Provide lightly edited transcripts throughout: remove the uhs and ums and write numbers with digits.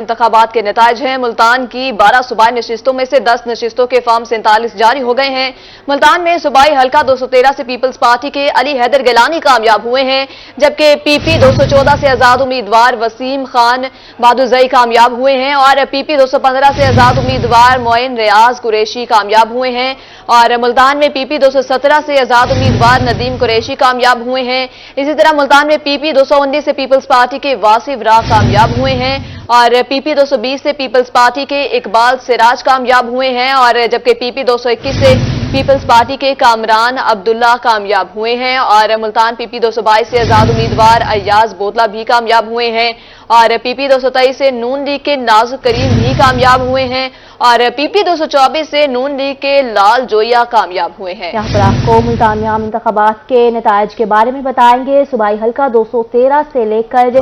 इंतखाबात के नताइज हैं। मुल्तान की 12 सूबाई नशिस्तों में से 10 नशिस्तों के फॉर्म 47 जारी हो गए हैं। मुल्तान में सूबाई हल्का 213 से पीपल्स पार्टी के अली हैदर गिलानी कामयाब हुए हैं, जबकि पीपी 214 से आजाद उम्मीदवार वसीम खान बादुजई कामयाब हुए हैं और पीपी 215 से आजाद उम्मीदवार मोइन रियाज कुरैशी कामयाब हुए हैं और मुल्तान में पीपी 217 से आजाद उम्मीदवार नदीम कुरैशी कामयाब हुए हैं। इसी तरह मुल्तान में पीपी 219 से पीपल्स पार्टी के वासिफ राह कामयाब हुए हैं और पीपी 220 से पीपल्स पार्टी के इकबाल सिराज कामयाब हुए हैं और जबकि पीपी 221 से पीपल्स पार्टी के कामरान अब्दुल्ला कामयाब हुए हैं और मुल्तान पीपी 222 से आजाद उम्मीदवार अय्याज बोतला भी कामयाब हुए हैं और पीपी 223 से नून लीग के नाजुक करीम भी कामयाब हुए हैं और पीपी 224 से नून लीग के लाल जोया कामयाब हुए हैं। यहाँ पर आपको मुल्तान में आम इंतखाबात के नताइज के बारे में बताएंगे। सूबाई हल्का 213 से लेकर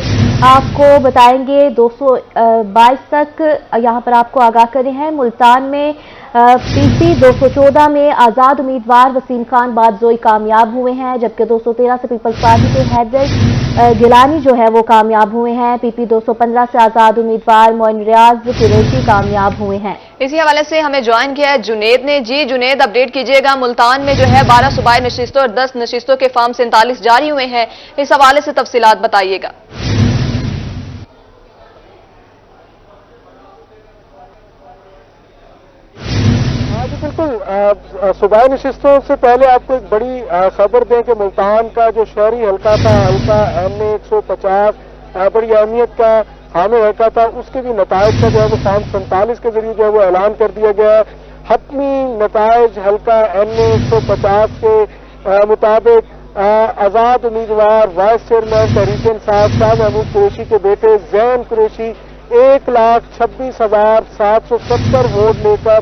आपको बताएंगे 222 तक यहाँ पर आपको आगाह करे हैं। मुल्तान में पीपी 214 में आजाद उम्मीदवार वसीम खान बादजोई कामयाब हुए हैं, जबकि 213 से पीपल्स पार्टी के हैदर गिलानी जो है वो कामयाब हुए हैं। पीपी 215 से आजाद उम्मीदवार मोइन रियाज कुरैशी कामयाब हुए हैं। इसी हवाले से हमें ज्वाइन किया है जुनेद ने। जी जुनेद, अपडेट कीजिएगा। मुल्तान में जो है 12 सूबाई नशिस्तों और 10 नशिस्तों के फॉर्म 47 जारी हुए हैं, इस हवाले से तफसीलात बताइएगा। बिल्कुल, सूबाई नशिस्तों से पहले आपको एक बड़ी खबर दें कि मुल्तान का जो शहरी हल्का था, हल्का NA 150 बड़ी अहमियत का हामिल हल्का था, उसके भी नताइज का जो है वो फॉर्म 47 के जरिए जो है वो ऐलान कर दिया गया है। हतमी नताइज हल्का NA 150 के मुताबिक आजाद उम्मीदवार वाइस चेयरमैन तहरीक इंसाफ शाह महमूद कुरैशी के बेटे जैन कुरैशी 1,26,770 वोट लेकर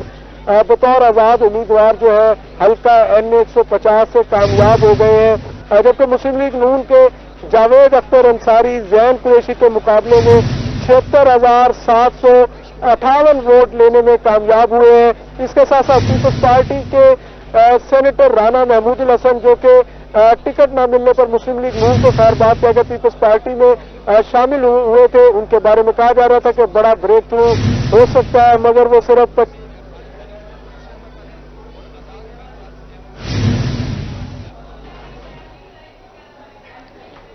बतौर आजाद उम्मीदवार जो है हल्का NA 150 से कामयाब हो गए हैं, जबकि मुस्लिम लीग नून के जावेद अख्तर अंसारी जैन कुरैशी के मुकाबले में 76,758 वोट लेने में कामयाब हुए हैं। इसके साथ साथ पीपल्स पार्टी के सेनेटर राना महमूद हसन जो कि टिकट न मिलने पर मुस्लिम लीग नून को खैर बात कहकर पीपल्स पार्टी में शामिल हुए थे, उनके बारे में कहा जा रहा था कि बड़ा ब्रेक थ्रू हो सकता है, मगर वो सिर्फ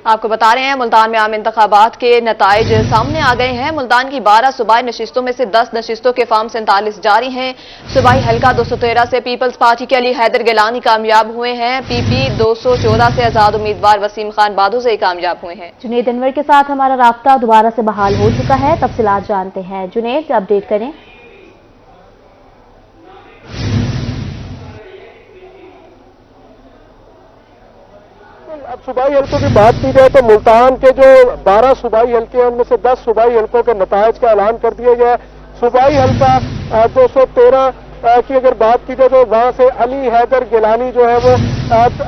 आपको बता रहे हैं मुल्तान में आम इंतखाबात के नताइज सामने आ गए हैं। मुल्तान की 12 सूबाई नशिस्तों में से 10 नशिस्तों के फॉर्म 47 जारी हैं। सूबाई हल्का 213 से पीपल्स पार्टी के अली हैदर गिलानी कामयाब हुए हैं। पीपी 214 से आजाद उम्मीदवार वसीम खान बादुजई कामयाब हुए हैं। जुनेद अनवर के साथ हमारा राब्ता दोबारा से बहाल हो चुका है, तफसीलात जानते हैं। जुनेद, अपडेट करें। अब सूबाई हल्कों की बात की जाए तो मुल्तान के जो 12 सूबाई हल्के हैं उनमें से 10 सूबाई हल्कों के नताइज का ऐलान कर दिया गया है। सूबाई हल्का 213 की अगर बात की जाए तो वहां से अली हैदर गिलानी जो है वो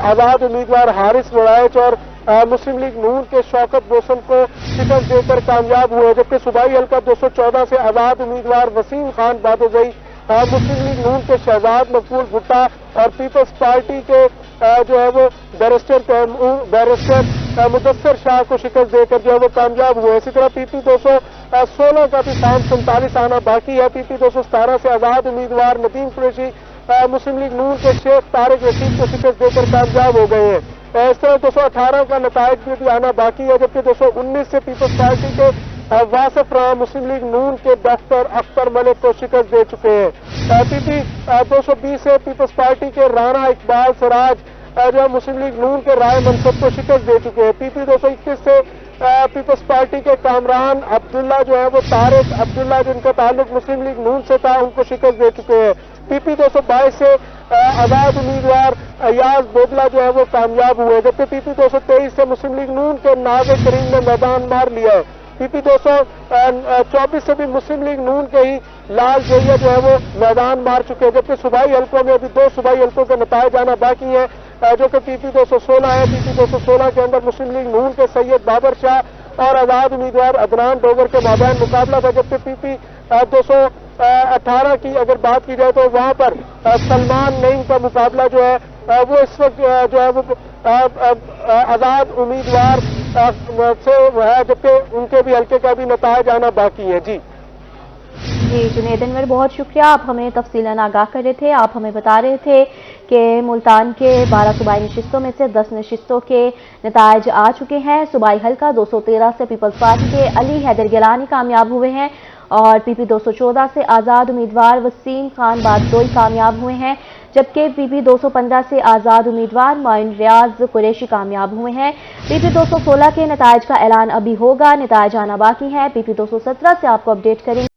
आजाद उम्मीदवार हारिस वड़ाइच और मुस्लिम लीग नून के शौकत बोसन को शिकस्त देकर कामयाब हुए, जबकि सूबाई हल्का 214 से आजाद उम्मीदवार वसीम खान बादुजई मुस्लिम लीग नून के शहजाद मकबूल भुट्टा और पीपल्स पार्टी के जो है वो बैरिस्टर मुदस्सिर शाह को शिकस्त देकर जो है वो कामयाब हुए। इसी तरह पीपी 216 का भी फॉर्म 47 आना बाकी है। पीपी 217 से आजाद उम्मीदवार नदीम कुरैशी मुस्लिम लीग नून के शेख तारिक रशीद को शिकस्त देकर कामयाब हो गए हैं। इस तरह 218 का नताइज भी आना बाकी है, जबकि 219 से पीपल्स पार्टी के वासिफ राह मुस्लिम लीग नून के डॉक्टर अख्तर मलिक को शिकस्त दे चुके हैं। पीपी 220 से पीपल्स पार्टी के राना इकबाल सिराज जो मुस्लिम लीग नून के राय मनसब को शिकस्त दे चुके हैं। पीपी 221 से पीपल्स पार्टी के कामरान अब्दुल्ला जो है वो तारिक अब्दुल्ला जिनका ताल्लुक मुस्लिम लीग नून से था उनको शिकस्त दे चुके हैं। पीपी 222 से आजाद उम्मीदवार अय्याज बोतला जो है वो कामयाब हुए, जबकि पीपी 223 से मुस्लिम लीग नून के नाजिक करीम ने मैदान मार लिया है। पीपी 224 से भी मुस्लिम लीग नून के ही लाल जोया जो है वो मैदान मार चुके हैं, जबकि सूबाई हल्कों में अभी 2 सूबाई हल्कों के नताइज आना बाकी है, जो कि पीपी 216 है। पीपी 216 के अंदर मुस्लिम लीग नून के सैयद बाबर शाह और आजाद उम्मीदवार अदनान डोगर के माबैन मुकाबला था, जबकि पीपी 218 की अगर बात की जाए तो वहां पर सलमान नईम का मुकाबला जो है वो इस वक्त जो है वो आजाद उम्मीदवार से है, जबकि उनके भी हल्के का भी नताइज आना बाकी है। जी जी जुनेद अनवर, बहुत शुक्रिया। आप हमें तफसीलन आगाह कर रहे थे। आप हमें बता रहे थे कि मुल्तान के 12 सूबाई नशिस्तों में से 10 नशिस्तों के नताइज आ चुके हैं। सूबाई हल्का 213 से पीपल्स पार्टी के अली हैदर गिलानी कामयाब हुए हैं और पीपी 214 से आज़ाद उम्मीदवार वसीम खान बागदोई कामयाब हुए हैं, जबकि पीपी 215 से आज़ाद उम्मीदवार मोइन रियाज कुरैशी कामयाब हुए हैं। पीपी 216 के नताइज का ऐलान अभी होगा, नताइज आना बाकी है। पीपी 217 से आपको अपडेट करेंगे।